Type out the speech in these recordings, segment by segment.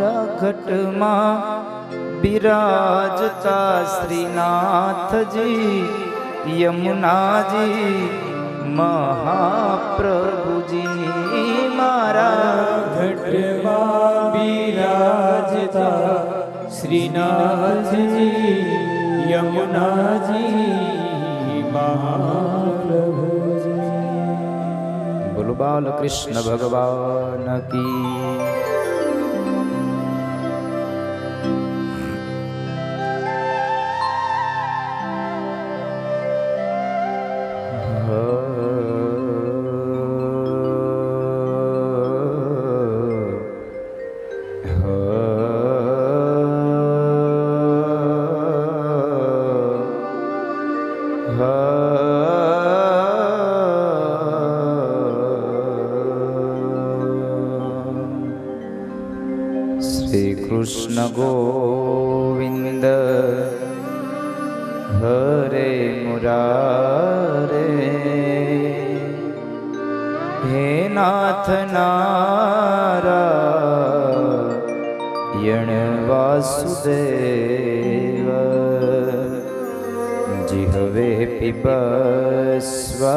મારા ઘટમાં બિરાજતા શ્રીનાથજી યમુનાજી મહાપ્રભુજી મારા ઘટમાં બિરાજતા શ્રીનાથજી યમુનાજી મહાપ્રભુજી। બોલો બાલકૃષ્ણ ભગવાન કી। શ્રી કૃષ્ણ ગોવિંદ હરે મુરારે હે નાથ નારાયણ વાસુદેવ જીહવે પિબસ્વા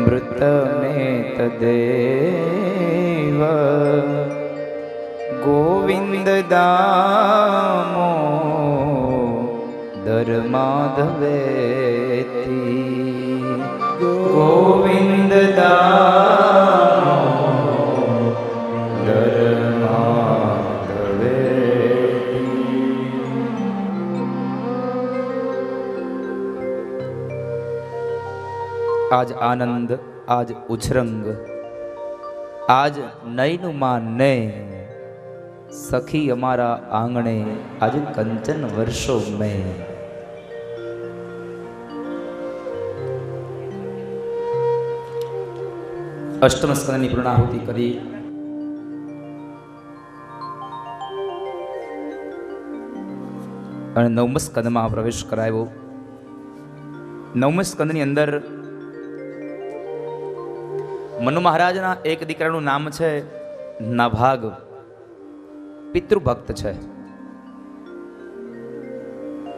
મૃતમે તદેવ ગોવિંદ દામો દર માધવેતી ગોવિંદ દામો દર માધવેતી। આજ આનંદ આજ ઉછરંગ આજ નૈનુમાં ને સખી અમારા આંગણે આજે કંચન વર્ષો મેં અષ્ટમ સ્કંદની પૂર્ણાહુતિ કરી અને નવમ સ્કંદમાં પ્રવેશ કરાવ્યો। નવમ સ્કંદની અંદર મનુ મહારાજના એક દીકરાનું નામ છે નાભાગ, પિતૃભક્ત છે,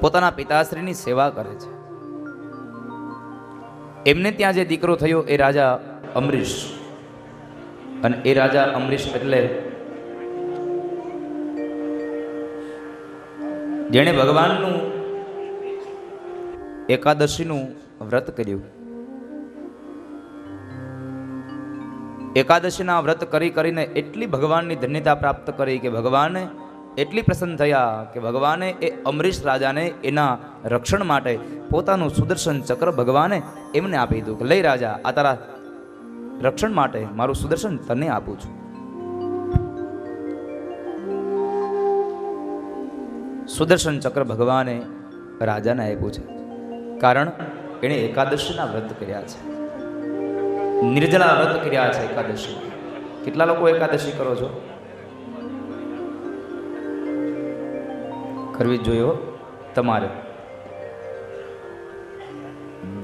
પોતાના પિતાશ્રીની સેવા કરે છે। એમને ત્યાં જે દીકરો થયો એ રાજા અમરીશ, અને એ રાજા અમરીશ એટલે જેણે ભગવાનનું એકાદશીનું વ્રત કર્યું। એકાદશીના વ્રત કરીને એટલી ભગવાનની ધન્યતા પ્રાપ્ત કરી કે ભગવાને એટલી પ્રસન્ન થયા કે ભગવાને એ અમરીશ રાજાને એના રક્ષણ માટે પોતાનું સુદર્શન ચક્ર ભગવાને એમને આપી દીધું કે લઈ રાજા, આ તારા રક્ષણ માટે મારું સુદર્શન તને આપું છું। સુદર્શન ચક્ર ભગવાને રાજાને આપ્યું છે, કારણ એણે એકાદશીના વ્રત કર્યા છે, નિર્જળા વ્રત કર્યા છે એકાદશી। કેટલા લોકો એકાદશી કરો છો? કરવી જ જોઈએ તમારે।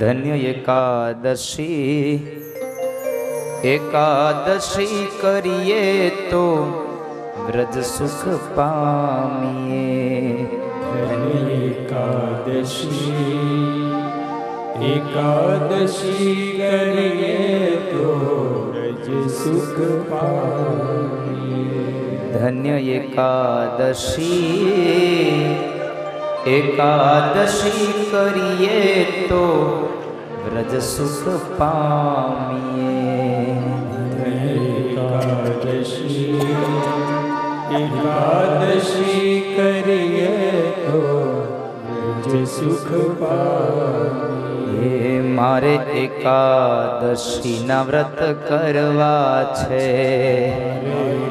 ધન્ય એકાદશી, એકાદશી કરીએ તો વ્રજ સુખ પામીએ। ધન્ય એકાદશી, એકાદશી કરીએ તો વ્રજ સુખ પામીએ। ધન્ય એકાદશી, એકાદશી કરીએ તો વ્રજ સુખ પામીએ। એકાદશી, એકાદશી કરીએ તો વ્રજ સુખ પામીએ। મારે એકાદશીના વ્રત કરવા છે,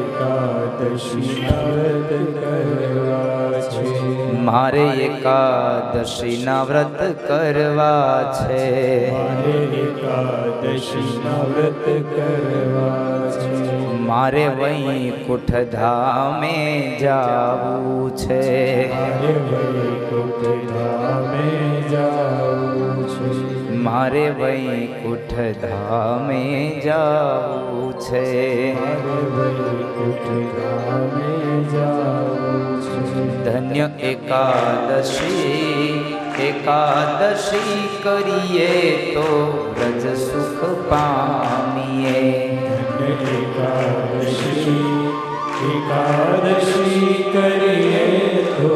એકાદશીના વ્રત કરવા છે, મારે એકાદશીના વ્રત કરવા છે, મારે એકાદશીના વ્રત કરવા છે, મારે વૈકુંઠ ધામે જાવું છે, મારે વૈકુંઠ ધામે જાવું છે, મારે વૈકુંઠ ધામે જાવું છે. ધન્ય એકાદશી, એકાદશી કરીએ તો વ્રજ સુખ પામીએ. એકાદશી કરીએ તો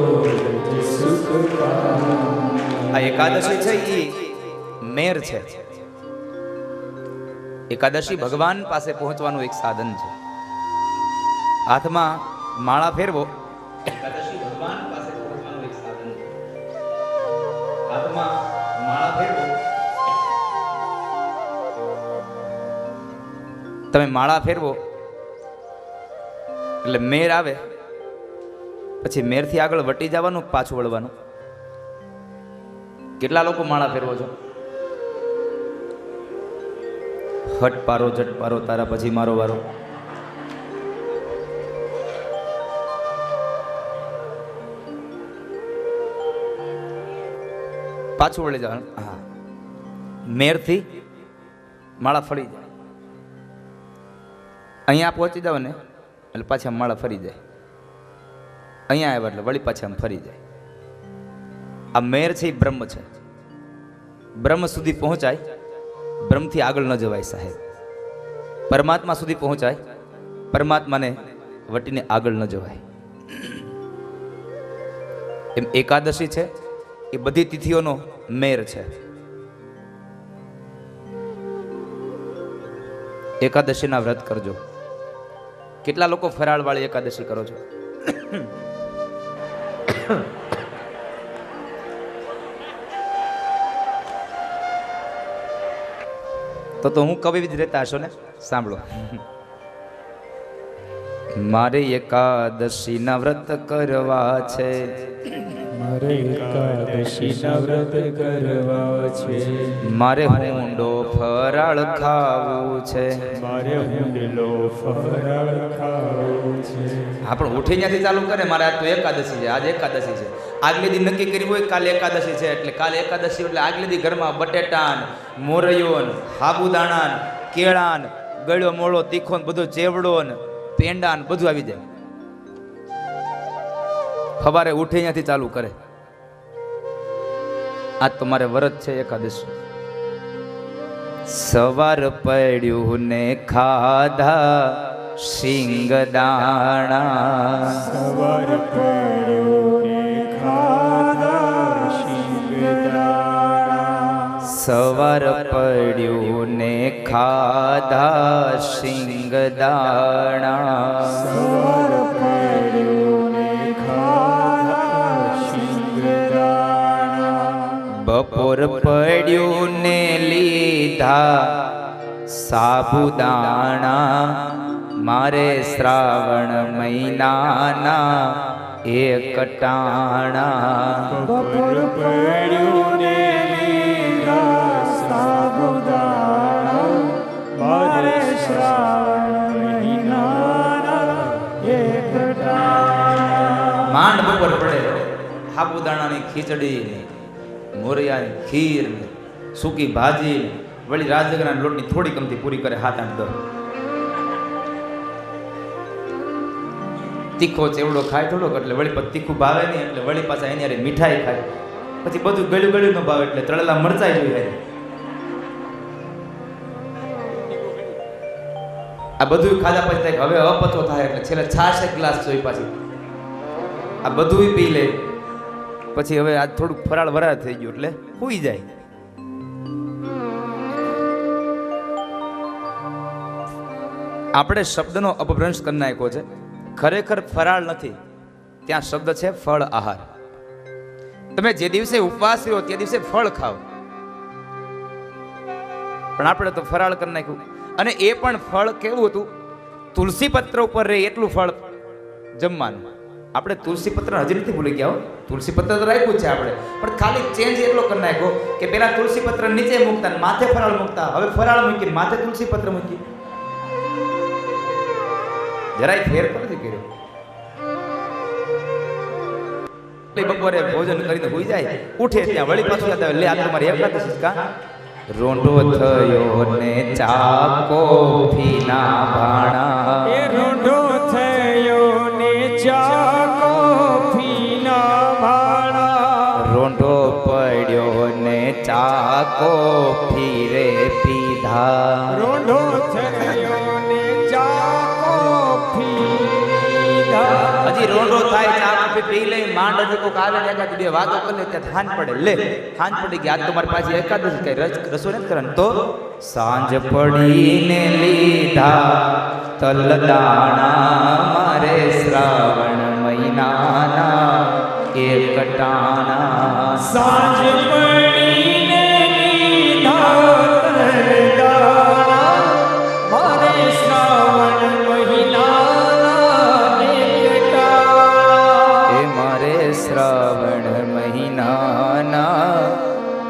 સુખ પામીએ. આ એકાદશી છે એ મેર છે. એકાદશી ભગવાન પાસે પહોંચવાનું એક સાધન છે. હાથમાં માળા ફેરવો. એકાદશી ભગવાન પાસે પહોંચવાનું એક સાધન છે. હાથમાં માળા ફેરવો. તમે માળા ફેરવો એટલે મેર આવે, પછી મેરથી આગળ વટી જવાનું, પાછું વળવાનું. કેટલા લોકો માળા ફેરવો છો? હટ પારો જટ પારો તારા પછી મારો વારો. પાછું વળી જવાનું. હા, મેરથી માળા ફરી જાય. અહીંયા પહોંચી જાવ ને એટલે પાછી આમ માળા ફરી જાય. અહીંયા આવ્યા એટલે વળી પાછી આમ ફરી જાય. આ મેર છે એ બ્રહ્મ છે. બ્રહ્મ સુધી પહોંચાય, બ્રહ્મથી આગળ ન જવાય સાહેબ. પરમાત્મા સુધી પહોંચાય, પરમાત્માને વટીને આગળ ન જવાય. એમ એકાદશી છે એ બધી તિથિઓનો મેર છે. એકાદશીના વ્રત કરજો. કેટલા લોકો ફરાળવાળી એકાદશી કરો છો? તો હું કવિ જ રહેતા હશો ને? સાંભળો. મારે એકાદશીના વ્રત કરવા છે. મારે એકાદશીના વ્રત કરવા છે. મારે હુંડો ફરાળ ખાવું છે. મારે હુંડલો ફરાળ ખાવું છે. હા, પણ ઉઠી ત્યાંથી ચાલુ કરે મારે આજ તો એકાદશી છે, આજ એકાદશી છે. આગલે દી નક્કી કર્યું હોય કાલે એકાદશી છે એટલે કાલે એકાદશી એટલે આગલે દી ઘરમાં બટેટાન, મોરૈયોન, સાબુદાણાન, કેળાન, ગળ્યો મોળો તીખો બધો ચેવડોન, પેંડાન બધું આવી જાય. સવારે ઉઠે ત્યાંથી ચાલુ કરે. આજ તો મારે વ્રત છે એકાદશી. સવાર પડ્યું ને ખાધા શિંગદાણા. સવાર પડ્યું ને ખાધા શિંગદાણા. સવાર પડ્યું ને ખાધા શિંગદાણા. સવાર પડ્યું ને ખાધા શિંગદાણા. બપોર પડ્યું ને લીધા સાબુદાણા. મારે શ્રાવણ મહિનાના એક ટાણા. બપોર પડ્યું ને લીધા સાબુદાણા. મારે શ્રાવણ મહિનાના એક ટાણા. માંડ બપોર પડે, સાબુદાણાની ખીચડી, મોરૈયાની ખીર, સૂકી ભાજી, વળી રાજગરાના લોટની થોડી કમથી પૂરી કરે 7-8 દર. તીખો ચેવડો ખાય થોડોક એટલે વળી પછી તીખું ભાવે નહીં એટલે વળી પાછા એની હારે મીઠાઈ ખાય. પછી બધું ગળ્યું ગળ્યું ન ભાવે એટલે તળેલા મરચાઈ જોઈએ. આ બધું ખાધા પછી થાય હવે અપચો થાય એટલે છેલ્લે છાશ એક ગ્લાસ જોઈ પાછી આ બધું પી લે. પછી હવે આજ થોડુંક ફરાળ વરાળ થઈ ગયું એટલે સૂઈ જાય. આપણે શબ્દનો અપભ્રંશ કરી નાખ્યો છે. ખરેખર ફરાળ નથી, ત્યાં શબ્દ છે ફળ આહાર. તમે જે દિવસે ઉપવાસ રહ્યો તે દિવસે ફળ ખાઓ, પણ આપણે તો ફરાળ કરી નાખ્યું. અને એ પણ ફળ કેવું હતું? તુલસી પત્ર ઉપર રહે એટલું ફળ જમવાનું. આપણે તુલસી પત્ર હજી નથી ભૂલી ગયા હો. તુલસી પત્ર તો રાખ્યું છે આપણે, પણ ખાલી ચેન્જ એટલો કરી નાખ્યો કે પેલા તુલસી પત્ર નીચે મૂકતા, માથે ફરાળ મૂકતા, હવે ફરાળ મૂકી માથે તુલસી પત્ર મૂકી. જરાય ફેર નથી કર્યો. બપોરે ભોજન કરીને હોઈ જાય, ઉઠે ત્યાં વળી પાછું યાદ આવે લે આ તમારી એકાદશી કા રોંઢો થયો ને ચાકો ફીના ભાણા એ રોંઢો થયો ને ચાકો ફીના ભાણા રોંઢો પડ્યો ને ચાકો ફીરે પીધા રોંઢો થયો ને ચાકો ફીધા હજી રોંઢો થાય ચા કોફી પી લે માંડ હજી કોક આવે ને એકાદ બે વાતો કરી લે ત્યાં થાન પડે લે થાન પડી ગઈ આજ તો મારી પાસે એકાદશ કઈ રસોઈ નથી કરવાની તો સાંજ પડીને લીધા તલદાણા મારે શ્રાવણ મહિનાના એક ટાણા સાંજ પડીને લીધા તલદાણા મારે શ્રાવણ મહિનાના એક ટાણા એ મારે શ્રાવણ મહિનાના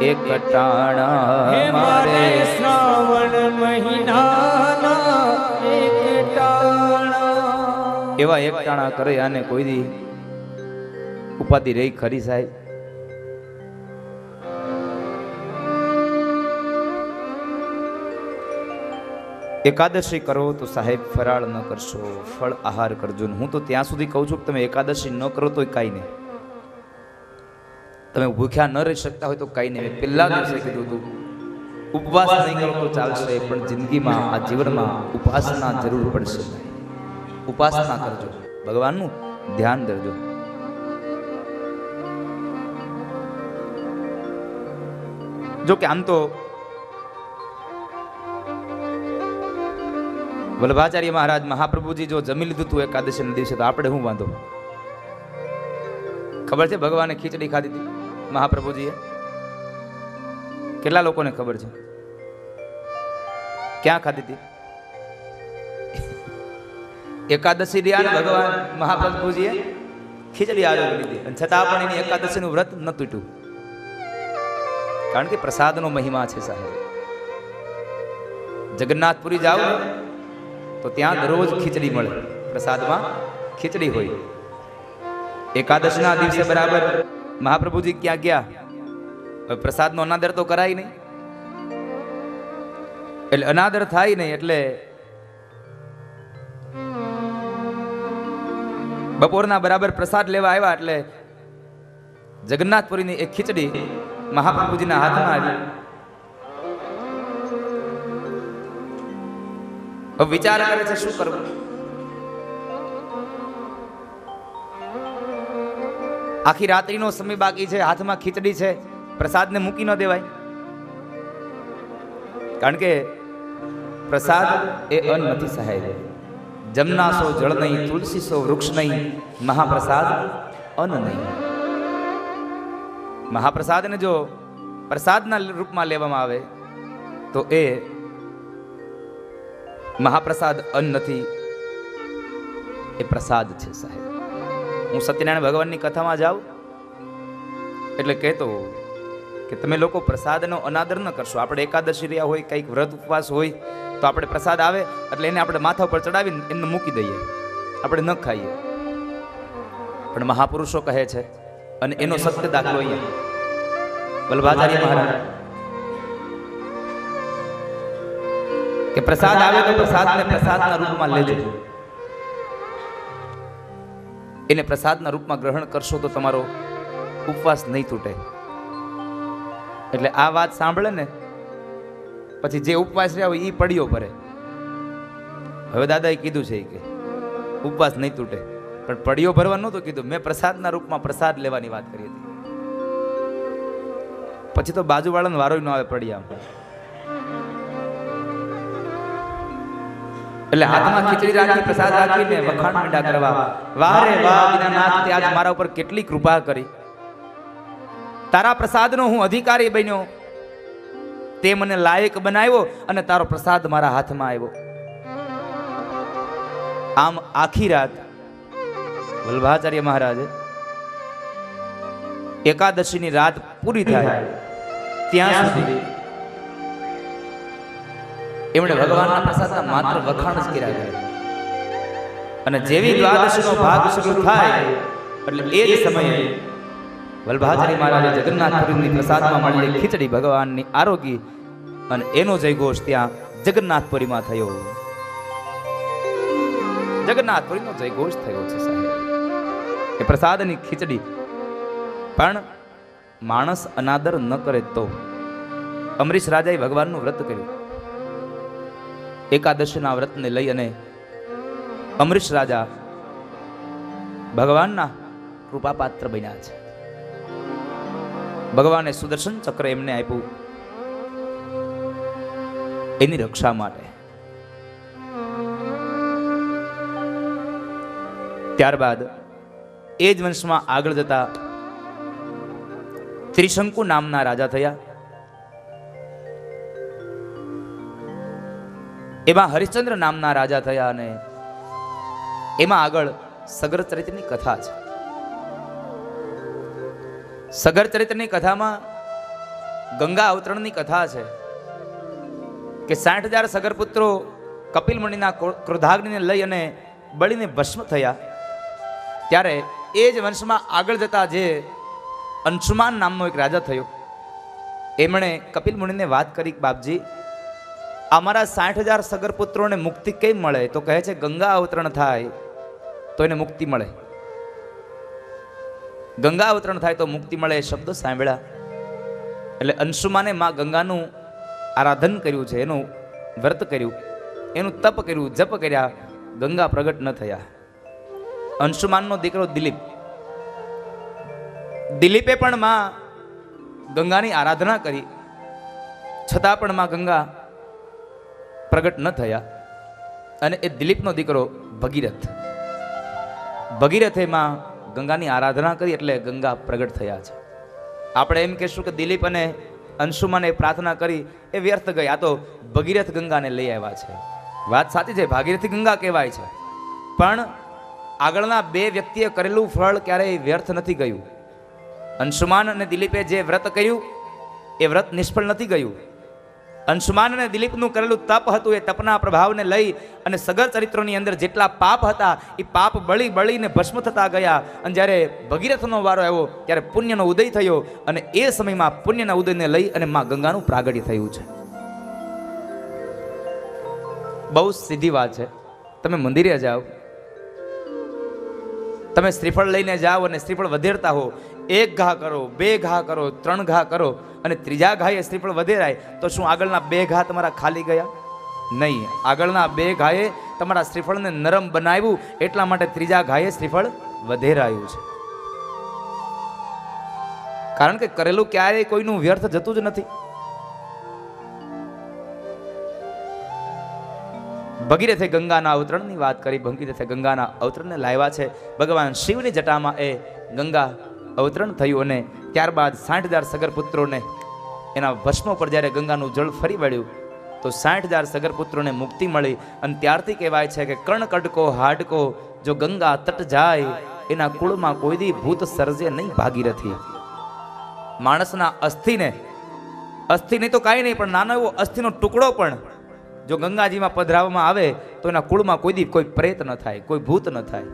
એક ટાણા હે મારે મારે શ્રાવણ મહિનાના એક ટાણા એવા એક ટાણા કરે આને કોઈ દી ઉપાધિ રહી ખરી સાહેબ એકાદશી કરો તો સાહેબ ફરાળ ન કરશો ફળ આહાર કરજો ને હું તો ત્યાં સુધી કહું છું કે તમે એકાદશી ન કરો તોય કાંઈ નહીં તમે ભૂખ્યા ન રહી શકતા હોય તો કાંઈ નહીં મેં પહેલા દિવસે કીધું હતું ઉપવાસ નહીં કરો તો ચાલશે પણ જિંદગીમાં આ જીવનમાં ઉપાસના જરૂર પડશે ઉપાસના કરજો ભગવાનનું ધ્યાન ધરજો જો કે આમ તો વલ્લભાચાર્ય મહારાજ મહાપ્રભુજી જો જમી લીધું તું એકાદશીના દિવસે તો આપણે શું વાંધો ખબર છે ભગવાને ખીચડી ખાધી હતી મહાપ્રભુજીએ કેટલા લોકોને ખબર છે ક્યાં ખાધી હતી એકાદશી રહ્યા ને ભગવાન મહાપ્રભુજીએ ખીચડી આરોગી લીધી અને છતાં પણ એની એકાદશીનું વ્રત ન તૂટ્યું કારણ કે પ્રસાદનો મહિમા છે સાહેબ જગન્નાથપુરી જાઓ ને તો ત્યાં દરરોજ ખીચડી મળે પ્રસાદમાં ખીચડી હોય એકાદશના દિવસે બરાબર મહાપ્રભુજી ક્યાં ગયા હવે પ્રસાદનો અનાદર તો કરાય નહીં એટલે અનાદર થાય નહીં એટલે બપોરના બરાબર પ્રસાદ લેવા આવ્યા એટલે જગન્નાથપુરીની એક ખીચડી મહાપ્રભુજીના હાથમાં આવી હવે વિચાર કરે છે શું કરવું આખી રાત્રિનો સમય બાકી છે હાથમાં ખીચડી છે પ્રસાદને મૂકી ન દેવાય કારણ કે પ્રસાદ એ અન્ન નથી સાહેબ જમનાસો જળ નહીં તુલસીસો વૃક્ષ નહીં મહાપ્રસાદ અન્ન નહીં મહાપ્રસાદને જો પ્રસાદના રૂપમાં લેવામાં આવે તો એ મહાપ્રસાદ અન્ન નથી એ પ્રસાદ છે સાહેબ હું સત્યનારાયણ ભગવાનની કથામાં જાઉં એટલે કહેતો કે તમે લોકો પ્રસાદનો અનાદર ન કરશો આપણે એકાદશી રહ્યા હોય કંઈક વ્રત ઉપવાસ હોય તો આપણે પ્રસાદ આવે એટલે એને આપણે માથા ઉપર ચડાવીને એને મૂકી દઈએ આપણે ન ખાઈએ પણ મહાપુરુષો કહે છે અને એનો સત્ય દાખલો અહીંયા વલ્લભાચાર્ય મહારાજ કે પ્રસાદ આવે તો પ્રસાદને પ્રસાદના રૂપમાં લેજો એને પ્રસાદના રૂપમાં ગ્રહણ કરશો તો તમારો ઉપવાસ નહીં તૂટે એટલે આ વાત સાંભળે ને પછી જે ઉપવાસ રહ્યા હોય એ પડ્યો ભરે હવે દાદાએ કીધું છે કે ઉપવાસ નહીં તૂટે પણ પડ્યો ભરવા નહોતું કીધું મેં પ્રસાદના રૂપમાં પ્રસાદ લેવાની વાત કરી હતી પછી તો બાજુવાળાનો વારો ન આવે પડ્યા એટલે હાથમાં ખીચડી રાખી પ્રસાદ રાખીને વખાણ માંડ્યા કરવા વાહ રે વાહ દીનાનાથ તે આજ મારા ઉપર કેટલી કૃપા કરી તારા પ્રસાદનો હું અધિકારી બન્યો તે મને લાયક બનાવ્યો અને તારો પ્રસાદ મારા હાથમાં આવ્યો આમ આખી રાત વલ્લભાચાર્ય મહારાજે એકાદશીની રાત પૂરી થાય ત્યાં સુધી એમણે ભગવાનના પ્રસાદના માત્ર વખાણ જ કર્યા કરે અને જેવી દ્વાદશીનો ભાગ શરૂ થાય એટલે એ જ સમયે વલ્લભાચાર્ય મહારાજે જગન્નાથપુરીની પ્રસાદમાં મળેલી ખીચડી ભગવાનની આરોગી અને એનો જયઘોષ ત્યાં જગન્નાથપુરીમાં થયો. જગન્નાથપુરીનો જયઘોષ થયો છે સાહેબ. એ પ્રસાદની ખીચડી પણ માણસ અનાદર ન કરે તો અમરીશ રાજાએ ભગવાનનું વ્રત કર્યું. એકાદશીના વ્રતને લઈ અને અમરીશ રાજા ભગવાનના કૃપાપાત્ર બન્યા છે. ભગવાને સુદર્શન ચક્ર એમને આપ્યું એની રક્ષા માટે. ત્યારબાદ એ જ વંશમાં આગળ જતા ત્રિશંકુ નામના રાજા થયા. એમાં હરિશ્ચંદ્ર નામના રાજા થયા અને એમાં આગળ સગર ચરિત્રની કથા છે. સગર ચરિત્રની કથામાં ગંગા અવતરણની કથા છે કે 60,000 સગરપુત્રો કપિલ મુનિના ક્રોધાગ્નિને લઈ અને બળીને ભસ્મ થયા. ત્યારે એ જ વંશમાં આગળ જતા જે અંશુમાન નામનો એક રાજા થયો, એમણે કપિલ મુનિને વાત કરી, બાપજી અમારા 60,000 સગરપુત્રોને મુક્તિ કેમ મળે? તો કહે છે ગંગા અવતરણ થાય તો એને મુક્તિ મળે. ગંગા અવતરણ થાય તો મુક્તિ મળે. એ શબ્દો સાંભળ્યા એટલે અંશુમાને માં ગંગાનું આરાધન કર્યું છે, એનું વ્રત કર્યું, એનું તપ કર્યું, જપ કર્યા. ગંગા પ્રગટ ન થયા. અંશુમાનનો દીકરો દિલીપે પણ માં ગંગાની આરાધના કરી, છતાં પણ માં ગંગા પ્રગટ ન થયા. અને એ દિલીપનો દીકરો ભગીરથે માં ગંગાની આરાધના કરી એટલે ગંગા પ્રગટ થયા છે. આપણે એમ કહેશું કે દિલીપ અને અંશુમાને પ્રાર્થના કરી એ વ્યર્થ ગઈ. આ તો ભગીરથ ગંગાને લઈ આવ્યા છે. વાત સાચી છે, ભાગીરથી ગંગા કહેવાય છે, પણ આગળના બે વ્યક્તિએ કરેલું ફળ ક્યારેય વ્યર્થ નથી ગયું. અંશુમાન અને દિલીપે જે વ્રત કર્યું એ વ્રત નિષ્ફળ નથી ગયું. અંશુમાન અને દિલીપનું કરેલું તપ હતું, એ તપના પ્રભાવને લઈ અને સગર ચરિત્રોની અંદર જેટલા પાપ હતા એ પાપ બળીને ભસ્મ થતા ગયા. અને જ્યારે ભગીરથનો વારો આવ્યો ત્યારે પુણ્યનો ઉદય થયો અને એ સમયમાં પુણ્યના ઉદયને લઈ અને માં ગંગાનું પ્રાગટ્ય થયું છે. બહુ સીધી વાત છે. તમે મંદિરે જાઓ, તમે શ્રીફળ લઈને જાઓ અને શ્રીફળ વધેરતા હો, 1 ઘા કરો, 2 ઘા કરો, 3 ઘા કરો અને ત્રીજા ઘાએ શ્રીફળ વધેરાય તો શું આગળના 2 ઘા તમારા ખાલી ગયા? નહીં. આગળના 2 ઘાએ તમારા શ્રીફળને નરમ બનાવ્યું, એટલા માટે ત્રીજા ઘાએ શ્રીફળ વધેરાયું છે. કારણ કે કરેલું ક્યારેય કોઈનું વ્યર્થ જતું જ નથી. ભગીરથે ગંગાના અવતરણની વાત કરી. ભગીરથે ગંગાના અવતરણને લાવ્યા છે. ભગવાન શિવની જટામાં એ ગંગા અવતરણ થયું અને ત્યારબાદ 60,000 સગરપુત્રોને એના ભસ્મો પર જ્યારે ગંગાનું જળ ફરી વળ્યું તો 60,000 સગરપુત્રોને મુક્તિ મળી. અને ત્યારથી કહેવાય છે કે કર્ણ કડકો હાડકો જો ગંગા તટ જાય એના કુળમાં કોઈ દી ભૂત સર્જે નહીં ભાગીરથી. માણસના અસ્થિને તો કાંઈ નહીં, પણ નાનો એવો અસ્થિનો ટુકડો પણ જો ગંગાજીમાં પધરાવવામાં આવે તો એના કુળમાં કોઈ દી કોઈ પ્રેત ન થાય, કોઈ ભૂત ન થાય.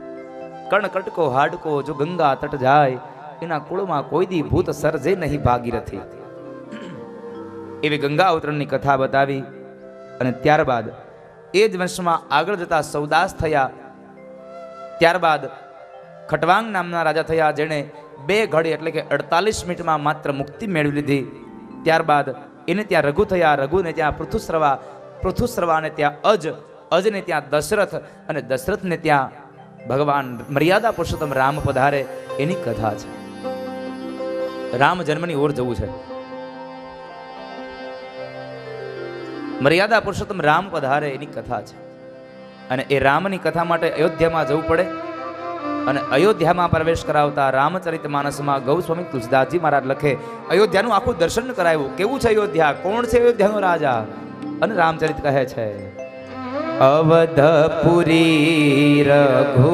કર્ણ કટકો હાડકો જો ગંગા તટ જાય એના કુળમાં કોઈ દી ભૂત સર્જે નહીં ભાગીરથી. એવી ગંગા અવતરણની કથા બતાવી અને ત્યારબાદ એ જ વંશમાં આગળ જતા સૌદાસ થયા. ત્યારબાદ ખટવાંગ નામના રાજા થયા, જેણે 2 ઘડી એટલે કે 48 મિનિટમાં માત્ર મુક્તિ મેળવી લીધી. ત્યારબાદ એને ત્યાં રઘુ થયા, રઘુને ત્યાં પૃથુસ્રવાને ત્યાં અજને ત્યાં દશરથ અને દશરથને ત્યાં ભગવાન મર્યાદા પુરુષોત્તમ રામ પધારે એની કથા છે. રામ જન્મની ઓર જવું છે. મર્યાદા પુરુષોત્તમ રામ પધારે એની કથા છે. અને એ રામની કથા માટે અયોધ્યામાં જવું પડે અને અયોધ્યામાં પ્રવેશ કરાવતા રામચરિતમાનસમાં ગૌસ્વામી તુલસીદાસજી મહારાજ લખે, અયોધ્યાનું આખું દર્શન કરાવ્યું. કેવું છે અયોધ્યા, કોણ છે અયોધ્યાનો રાજા? અને રામચરિત કહે છે, અવધપુરી રઘુ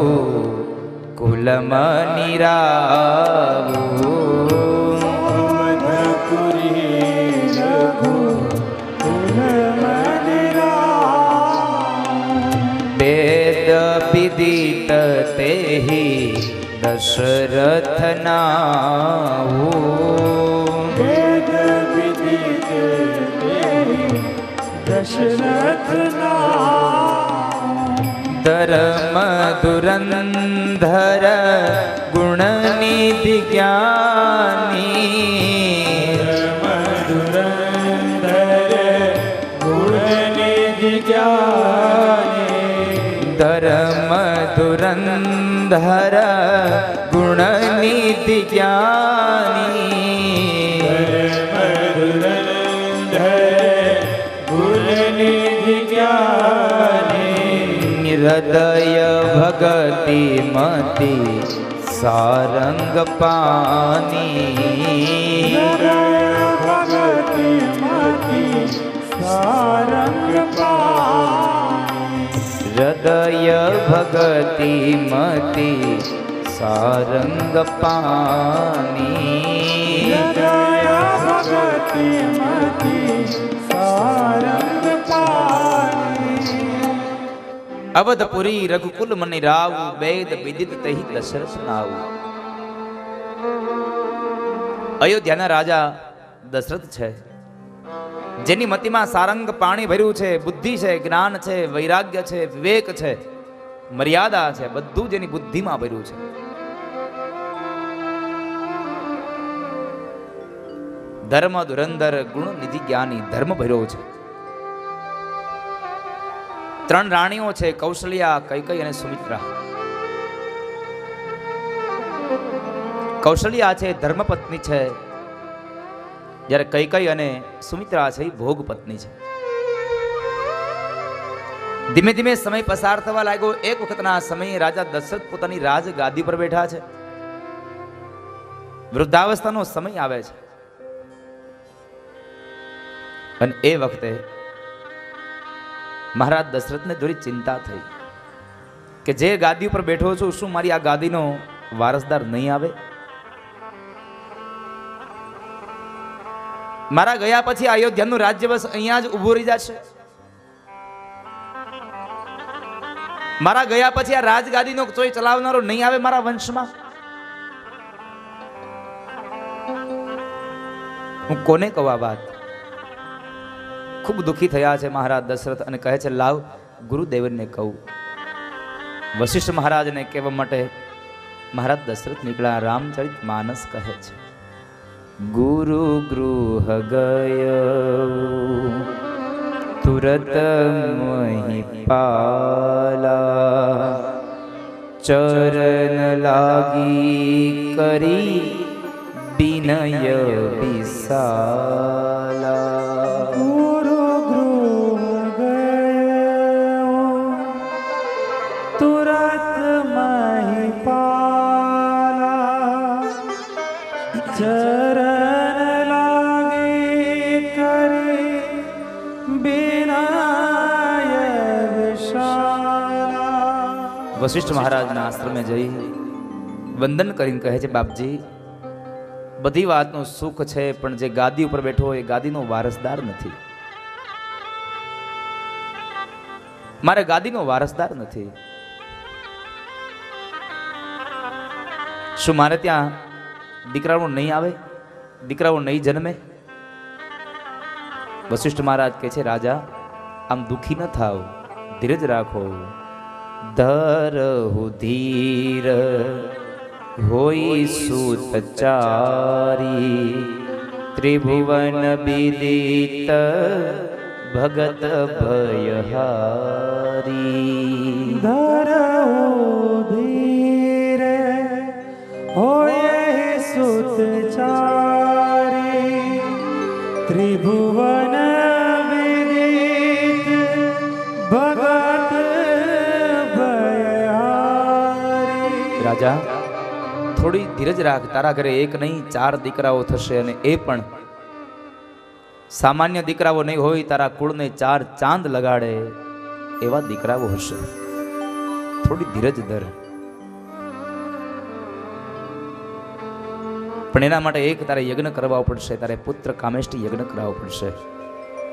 કુલમની રાવું, વેદ વિદિત તેહી દશરથ નાવું, વેદ વિદિત તેહી ધર્મ ધુરંધર ગુણનિધિ જ્ઞાની ધર્મ ધુરંધર ગુણનિધિ જ્ઞાની હૃદય ભગતિ મતી સારંગ પાની હૃદય ભગતિ મતી સારંગ પાની અવધપુરી રઘુકુલ મની રાવ વેદ વિદિત તહી દશરથ નાવ. અયોધ્યાના રાજા દશરથ છે, જેની મતિમાં સારંગ પાણી ભર્યું છે, બુદ્ધિ છે, જ્ઞાન છે, વૈરાગ્ય છે, વિવેક છે, મર્યાદા છે, બધું જેની બુદ્ધિમાં ભર્યું છે. ધર્મ ધુરંધર ગુણ નિધિ જ્ઞાની, ધર્મ ભર્યો છે. ત્રણ રાણીઓ છે, કૌશલ્યા, કૈકેયી અને સુમિત્રા. કૌશલ્યા છે ધર્મપત્ની છે, જ્યારે કૈકેયી અને સુમિત્રા છે ભોગ પત્ની છે. ધીમે ધીમે સમય પસાર થવા લાગ્યો. એક વખતના સમયે રાજા દશરથ પોતાની રાજ ગાદી પર બેઠા છે. વૃદ્ધાવસ્થાનો સમય આવે છે અને એ વખતે મહારાજ દશરથને થોડી ચિંતા થઈ કે જે ગાદી ઉપર બેઠો છું, શું મારી આ ગાદીનો વારસદાર નહીં આવે? મારા ગયા પછી અયોધ્યાનું રાજ્ય બસ અહીંયા જ ઉભું રહી જશે? મારા ગયા પછી આ રાજગાદીનો કોઈ ચલાવનારો નહીં આવે મારા વંશમાં? હું કોને કહું આ વાત? ખૂબ દુઃખી થયા છે મહારાજ દશરથ અને કહે છે લાવ ગુરુદેવને કહું. વશિષ્ઠ મહારાજને કહેવા માટે મહારાજ દશરથ નીકળ્યા. રામચરિત માનસ કહે છે, ગુરુ ગૃહ ગયો તુરત મહિપાલા ચરણ લાગી કરી વિનય વિશાલા. ગુરુ ગૃહ ગયો તુરત મહિપાલા ચરણ લાગે કરે વિનય વિશાલા. વશિષ્ઠ મહારાજના આશ્રમે જઈ વંદન કરીને કહે છે, બાપજી બધી વાતનું સુખ છે, પણ જે ગાદી ઉપર બેઠો હોય એ ગાદીનો વારસદાર નથી. મારે ગાદીનો વારસદાર નથી. શું મારે ત્યાં દીકરાઓ નહીં આવે? દીકરાઓ નહીં જન્મે? વશિષ્ઠ મહારાજ કહે છે, રાજા આમ દુઃખી ન થાવ, ધીરજ રાખો. ધરહુ ધીર હોય સુતચારી ત્રિભુવન વિદિત ભગત ભયહારી. ધરહુ ધીર હોય સુતચારી ત્રિભુવન વિદિત ભગત ભયહારી. રાજા થોડી ધીરજ રાખ. તારા ઘરે એક નહીં 4 દીકરાઓ થશે અને એ પણ સામાન્ય દીકરાઓ નહીં હોય, તારા કુળને 4 ચાંદ લગાડે એવા દીકરાઓ હશે. થોડી ધીરજ ધર. પણ એના માટે એક તારે યજ્ઞ કરવા પડશે. તારે પુત્ર કામેષ્ટી યજ્ઞ કરાવવો પડશે.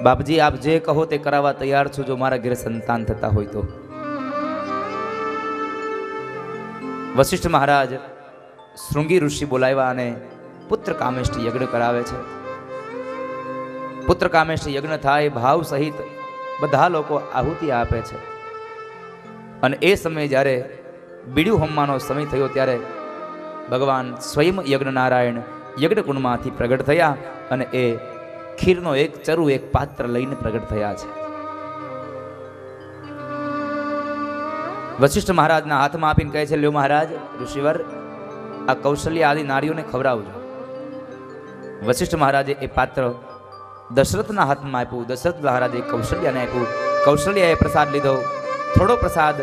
બાપજી આપ જે કહો તે કરાવવા તૈયાર છું, જો મારા ઘરે સંતાન થતા હોય તો. વશિષ્ઠ મહારાજ શૃંગી ઋષિ બોલાવ્યા અને પુત્ર કામેષ્ટી યજ્ઞ કરાવે છે. પુત્ર કામેષ્ટી યજ્ઞ થાય, ભાવ સહિત બધા લોકો આહુતિ આપે છે. અને એ સમયે જ્યારે બીડું હોમવાનો સમય થયો ત્યારે ભગવાન સ્વયં યજ્ઞનારાયણ યજ્ઞકુંડમાંથી પ્રગટ થયા અને એ ખીરનો એક ચરુ એક પાત્ર લઈને પ્રગટ થયા છે. વશિષ્ઠ મહારાજના હાથમાં આપીને કહે છે, લ્યો મહારાજ ઋષિવર, આ કૌશલ્ય આદિ નારીઓને ખવડાવજો. વશિષ્ઠ મહારાજે એ પાત્ર દશરથના હાથમાં આપ્યું. દશરથ મહારાજે કૌશલ્યાને આપ્યું. કૌશલ્યાએ પ્રસાદ લીધો. થોડો પ્રસાદ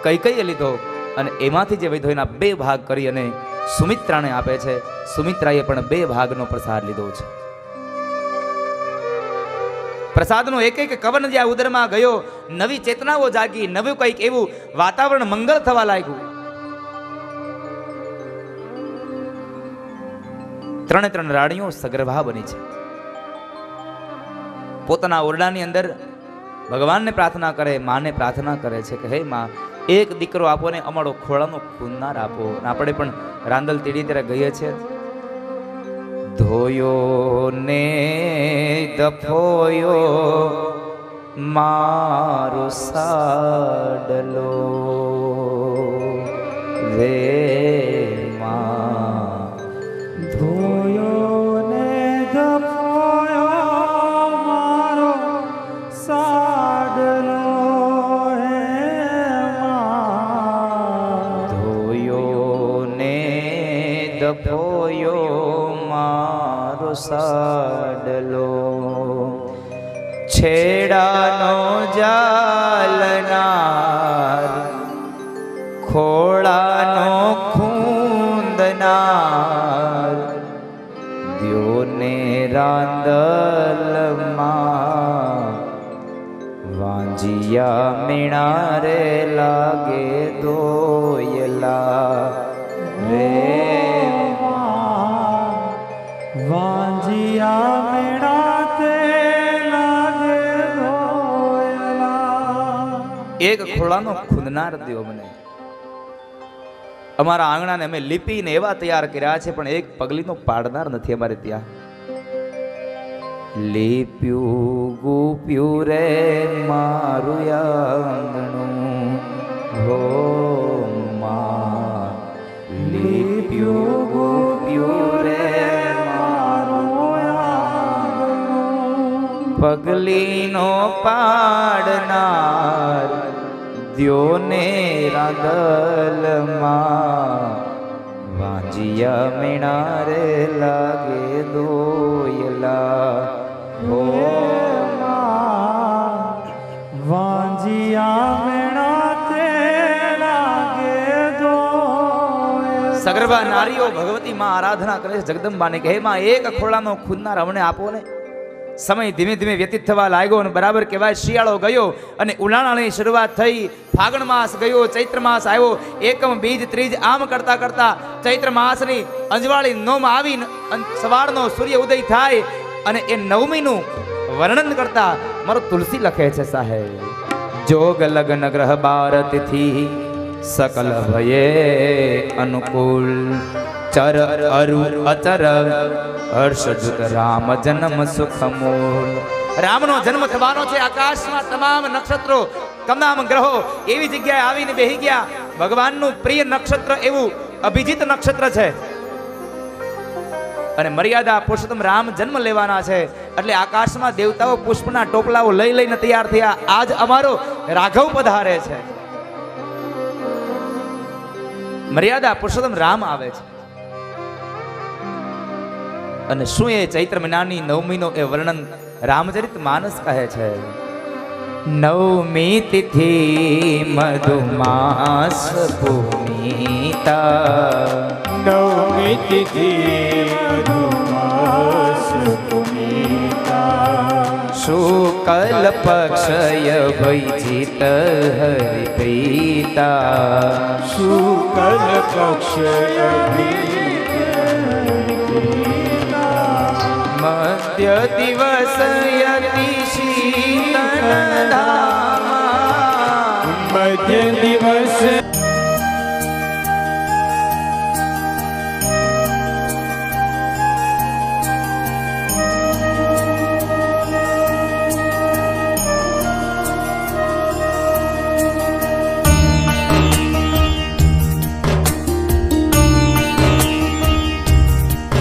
કૈકેયીએ લીધો અને એમાંથી જે વધ્યો એના 2 ભાગ કરી અને સુમિત્રાને આપે છે. સુમિત્રાએ પણ 2 ભાગનો પ્રસાદ લીધો છે. પ્રસાદનો એક એક કવન જ્યાં ઉદરમાં ગયો, નવી ચેતનાઓ જાગી, નવું કંઈક એવું વાતાવરણ મંગળ થવા લાગ્યું. 3 રાણીઓ સગર્ભા બની છે. પોતાના ઓરડાની અંદર ભગવાનને પ્રાર્થના કરે, માને પ્રાર્થના કરે છે કે હે માં, એક દીકરો આપો ને અમારો ખોળાનો ખૂનનાર આપો. આપણે પણ રાંદલ તીડી ત્યારે ગઈએ છીએ. ધોયો ને દફોયો મારો સાડલો રે માં, ધોયો ને દફોયો મારો સાડલો હે માં. ધોયો ને દફોયો મારો સાડલો, છેડાનો જાલનાર, ખોળાનો ખૂંદનાર, દ્યોને રાંદલમાં વાંજિયા મીણા રે લાગે દોયલા રે વાંજિયા મેળા તે લાગે દોયલા. એક ખોળાનો ખૂંદનાર દ્યો મને. અમારા આંગણાને અમે લીપીને એવા તૈયાર કર્યા છે, પણ એક પગલીનો પાડનાર નથી અમારે ત્યાં. લીપ્યું ગુપ્યું રે મારું આંગણું હો માં, લીપ્યું ગુપ્યું રે પગલીનો પાડનાર, દ્યોને રાંદલમાં વાંજિયા મીણા રે લાગે દોયલા હો માં. વાંજિયા મેળા તે લાગે દોયલા. સગર્ભા નારીઓ ભગવતી માં આરાધના કરે છે. જગદંબાને કહે, માં એક ખોળાનો ખૂનનાર અમને આપો ને. સમય ધીમે ધીમે વ્યતીત થવા લાગ્યો અને બરાબર કહેવાય શિયાળો ગયો અને ઉનાળાની શરૂઆત થઈ. ફાગણ માસ ગયો, ચૈત્ર માસ આવ્યો, એકમ બીજ ત્રીજ આમ કરતા કરતા ચૈત્ર માસની અંજવાળી નોમ આવી સવારનો સૂર્ય ઉદય થાય અને એ નવમીનું વર્ણન કરતા મારો તુલસી લખે છે સાહેબ, જોગ લગ્ન ગ્રહ બાર તિથિ સકલ ભયે અનુકૂળ, ચર અરુ અચર હર્ષજુત રામ જન્મ સુખમૂલ. રામનો જન્મ થવાનો છે. આકાશમાં તમામ નક્ષત્રો, તમામ ગ્રહો એવી જગ્યાએ આવીને બેહી ગયા. ભગવાનનું પ્રિય નક્ષત્ર એવું અભિજીત નક્ષત્ર છે અને મર્યાદા પુરુષોત્તમ રામ જન્મ લેવાના છે. એટલે આકાશમાં દેવતાઓ પુષ્પના ટોપલાઓ લઈ લઈને તૈયાર થયા. આજ અમારો રાઘવ પધારે છે. મર્યાદા પુરુષોત્તમ રામ આવે છે. અને શું એ ચૈત્ર મહિનાની નવમીનો એ વર્ણન રામચરિત માનસ કહે છે. નવમી તિથિ મધુમાસ પુનીતા, નવમી તિથિ મધુમાસ પુનીતા, શુકલ પક્ષય ભૈજીત હરિપ્રીતા, શુકલ પક્ષય મધ્ય દિવસ યતિ શીતલ ધામા, મધ્ય દિવસ